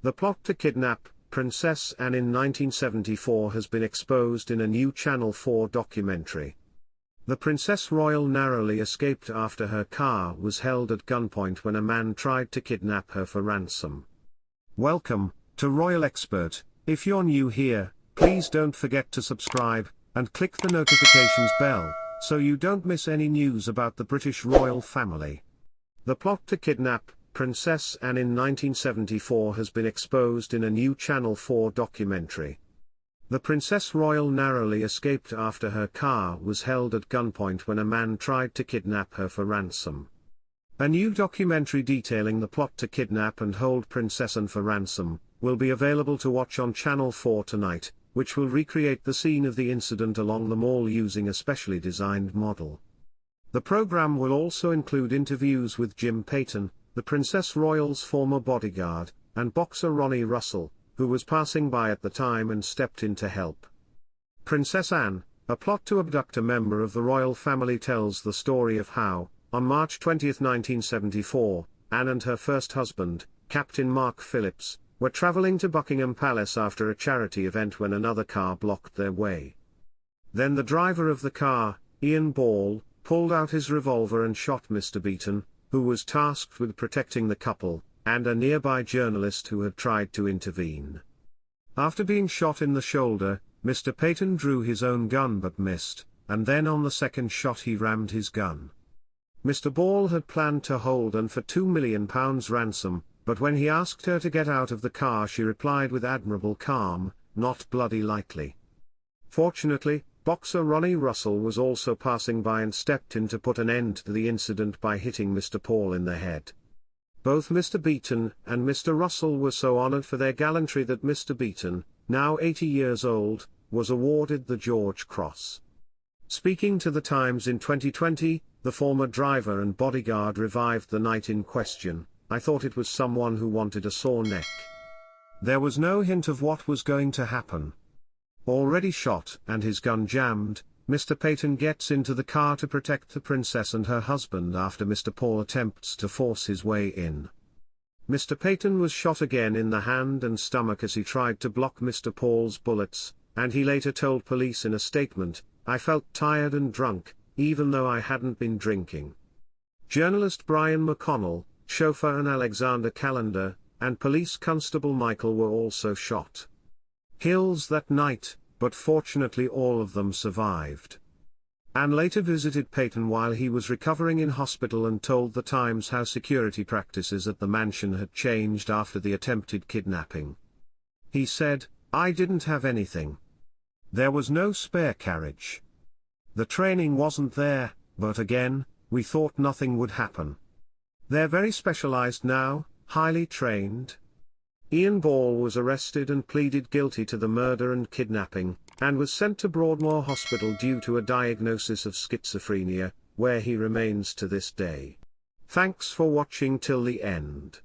The plot to kidnap Princess Anne in 1974 has been exposed in a new Channel 4 documentary. The Princess Royal narrowly escaped after her car was held at gunpoint when a man tried to kidnap her for ransom. Welcome to Royal Expert. If you're new here, please don't forget to subscribe and click the notifications bell so you don't miss any news about the British royal family. The plot to kidnap Princess Anne in 1974 has been exposed in a new Channel 4 documentary. The Princess Royal narrowly escaped after her car was held at gunpoint when a man tried to kidnap her for ransom. A new documentary detailing the plot to kidnap and hold Princess Anne for ransom will be available to watch on Channel 4 tonight, which will recreate the scene of the incident along the Mall using a specially designed model. The program will also include interviews with Jim Beaton, the Princess Royal's former bodyguard, and boxer Ronnie Russell, who was passing by at the time and stepped in to help. Princess Anne, a plot to abduct a member of the royal family, tells the story of how, on March 20, 1974, Anne and her first husband, Captain Mark Phillips, were traveling to Buckingham Palace after a charity event when another car blocked their way. Then the driver of the car, Ian Ball, pulled out his revolver and shot Mr. Beaton, who was tasked with protecting the couple, and a nearby journalist who had tried to intervene. After being shot in the shoulder, Mr. Beaton drew his own gun but missed, and then on the second shot he rammed his gun. Mr. Ball had planned to hold Anne for £2 million ransom, but when he asked her to get out of the car she replied with admirable calm, "Not bloody likely." Fortunately, boxer Ronnie Russell was also passing by and stepped in to put an end to the incident by hitting Mr. Paul in the head. Both Mr. Beaton and Mr. Russell were so honored for their gallantry that Mr. Beaton, now 80 years old, was awarded the George Cross. Speaking to The Times in 2020, the former driver and bodyguard revived the night in question. "I thought it was someone who wanted a sore neck. There was no hint of what was going to happen." Already shot and his gun jammed, Mr. Beaton gets into the car to protect the princess and her husband after Mr. Paul attempts to force his way in. Mr. Beaton was shot again in the hand and stomach as he tried to block Mr. Paul's bullets, and he later told police in a statement, "I felt tired and drunk, even though I hadn't been drinking." Journalist Brian McConnell, chauffeur and Alexander Callender, and police constable Michael were also shot. Kills that night, but fortunately all of them survived. Anne later visited Beaton while he was recovering in hospital and told The Times how security practices at the mansion had changed after the attempted kidnapping. He said, "I didn't have anything. There was no spare carriage. The training wasn't there, but again, we thought nothing would happen. They're very specialized now, highly trained." Ian Ball was arrested and pleaded guilty to the murder and kidnapping, and was sent to Broadmoor Hospital due to a diagnosis of schizophrenia, where he remains to this day. Thanks for watching till the end.